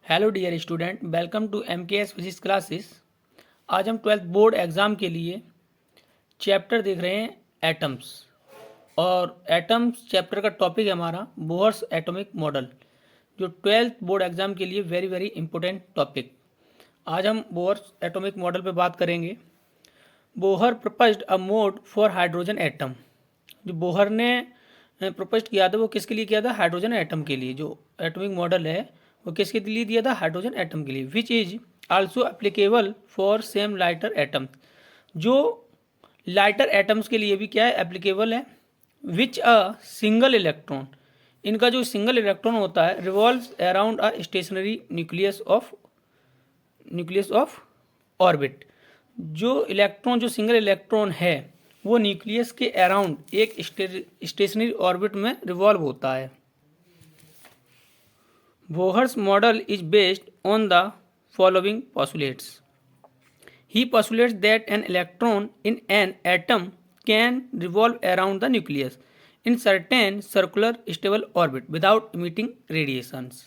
Hello dear student, welcome to MKS physics classes. आज हम 12th board exam के लिए चैप्टर देख रहे हैं एटम्स। और एटम्स चैप्टर का टॉपिक है हमारा बोहर्स एटॉमिक मॉडल, जो 12th बोर्ड एग्ज़ाम के लिए वेरी वेरी इंपॉर्टेंट टॉपिक। आज हम बोहर्स एटॉमिक मॉडल पे बात करेंगे। Bohr proposed a mode for hydrogen atom. जो बोहर ने प्रपोज किया था वो किसके लिए किया था? हाइड्रोजन एटम के लिए। जो एटॉमिक मॉडल है वो किसके लिए दिया था? हाइड्रोजन एटम के लिए। Which is also applicable for same lighter atom. जो लाइटर एटम्स के लिए भी क्या है? एप्लीकेबल है। विच अ सिंगल इलेक्ट्रॉन, इनका जो सिंगल इलेक्ट्रॉन होता है revolves around a stationary nucleus of orbit. जो इलेक्ट्रॉन, जो सिंगल इलेक्ट्रॉन है वो न्यूक्लियस के अराउंड एक स्टेशनरी ऑर्बिट में रिवॉल्व होता है। Bohr's model is based on the following postulates. He postulates that an electron in an atom can revolve around the nucleus in certain circular stable orbit without emitting radiations.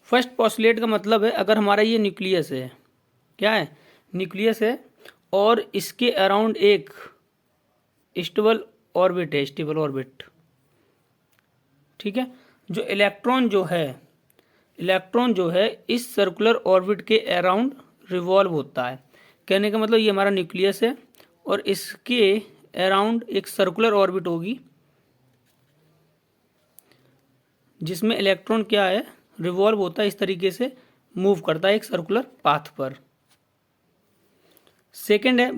First postulate का मतलब है, अगर हमारा ये nucleus है, क्या है? Nucleus है और इसके अराउंड एक स्टेबल ऑर्बिट है, स्टेबल ऑर्बिट। ठीक है। जो इलेक्ट्रॉन जो है इस सर्कुलर ऑर्बिट के अराउंड रिवॉल्व होता है। कहने का मतलब ये हमारा न्यूक्लियस है और इसके अराउंड एक सर्कुलर ऑर्बिट होगी जिसमें इलेक्ट्रॉन क्या है? रिवॉल्व होता है, इस तरीके से मूव करता है एक सर्कुलर पाथ पर। सेकेंड है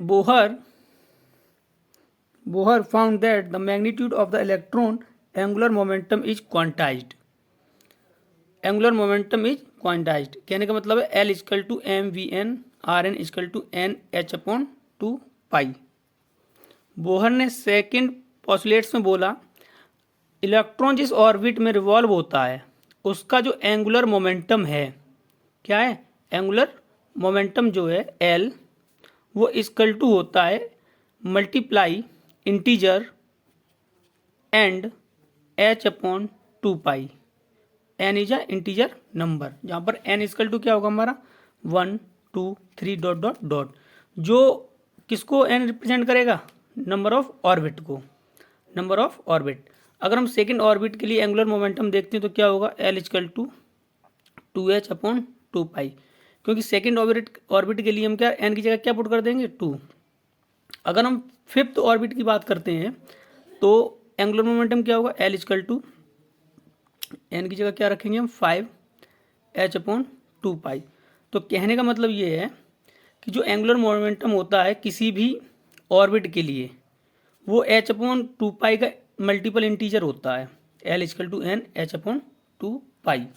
Bohr found that the magnitude of the electron angular momentum is quantised. Angular momentum is quantised कहने का मतलब है L equal to mvn rn equal to NH/2 pi. Bohr ने सेकंड पोस्टुलेट्स में बोला electron जिस ऑर्बिट में रिवॉल्व होता है उसका जो एंगुलर मोमेंटम है, क्या है? एंगुलर मोमेंटम जो है L, वो इजकल टू होता है multiply integer and H/2 pi. n is a integer number, जहाँ पर n इजकल टू क्या होगा हमारा 1 2 3 डॉट डॉट डॉट। जो किसको n रिप्रेजेंट करेगा? नंबर ऑफ ऑर्बिट को, नंबर ऑफ ऑर्बिट। अगर हम सेकंड ऑर्बिट के लिए एंगुलर मोमेंटम देखते हैं तो क्या होगा? L इजकल टू 2H/2 पाई। क्योंकि सेकंड ऑर्बिट के लिए हम क्या n की जगह क्या पुट कर देंगे? 2। अगर हम फिफ्थ ऑर्बिट की बात करते हैं तो एंगुलर मोमेंटम क्या होगा? L इजकल टू n की जगह क्या रखेंगे हम? 5H/2 पाई। तो कहने का मतलब ये है कि जो एंगुलर मोमेंटम होता है किसी भी ऑर्बिट के लिए वो H/2 पाई का मल्टीपल इंटीजर होता है। L equal to n H/2 pi.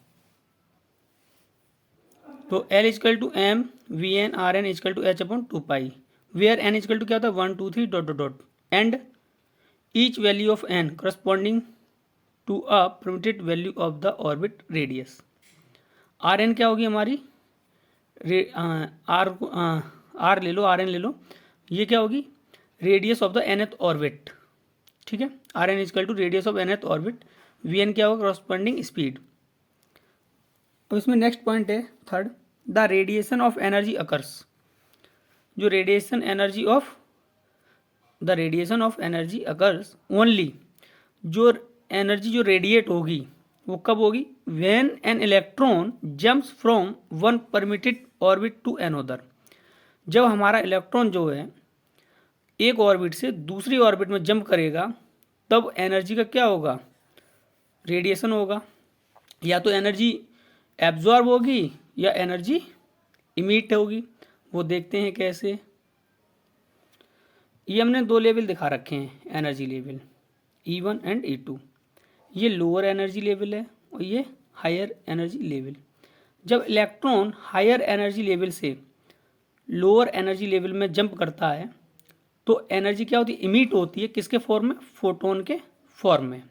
तो L equal to m vn rn equal to H/2 pi, where n equal to क्या होता है? 1 2 3 dot dot dot and each value of n corresponding to a permitted value of the orbit radius. R N क्या होगी हमारी? Are ले लो, are N ले लो, ये क्या होगी? Radius of the nth orbit. ठीक है। R N is equal to radius of nth orbit. V N क्या होगा? Corresponding speed. अब इसमें नेक्स्ट पॉइंट है third, the radiation of energy occurs. जो radiation of energy occurs only, जो एनर्जी जो रेडिएट होगी वो कब होगी? When an electron jumps from one permitted orbit to another. जब हमारा इलेक्ट्रॉन जो है एक ऑर्बिट से दूसरी ऑर्बिट में जंप करेगा तब एनर्जी का क्या होगा? रेडिएशन होगा। या तो एनर्जी एब्जॉर्ब होगी या एनर्जी इमिट होगी। वो देखते हैं कैसे। ये हमने दो लेवल दिखा रखे हैं energy level, E1 and E2। ये लोअर एनर्जी लेवल है और ये हायर एनर्जी लेवल। जब इलेक्ट्रॉन हायर एनर्जी लेवल से लोअर एनर्जी लेवल में जंप करता है तो एनर्जी क्या होती है? इमिट होती है। किसके फॉर्म में? फोटोन के फॉर्म में।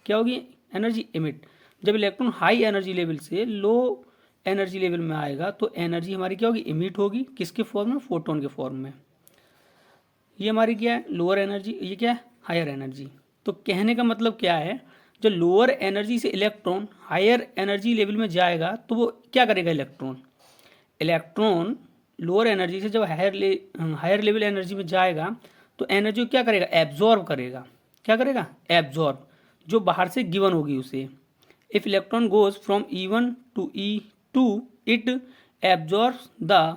क्या होगी? Energy emit. जब इलेक्ट्रॉन हाई एनर्जी लेवल से लो एनर्जी लेवल में आएगा तो एनर्जी हमारी क्या होगी? इमिट होगी। किसके फॉर्म में? फोटोन के फॉर्म में। ये हमारी क्या है? Lower energy. ये क्या है? Higher energy. तो कहने का मतलब क्या है? जो लोअर एनर्जी से इलेक्ट्रॉन हायर एनर्जी लेवल में जाएगा तो वो क्या करेगा? इलेक्ट्रॉन लोअर एनर्जी से जब हायर लेवल एनर्जी में जाएगा तो एनर्जी को क्या करेगा? एब्जॉर्ब करेगा। क्या करेगा? एब्जॉर्ब, जो बाहर से गिवन होगी उसे। If electron goes from E1 to E2 it absorbs the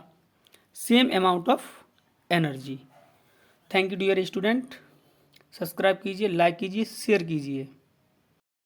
same amount of energy. Thank you dear student. Subscribe कीजिए, लाइक कीजिए, शेयर कीजिए।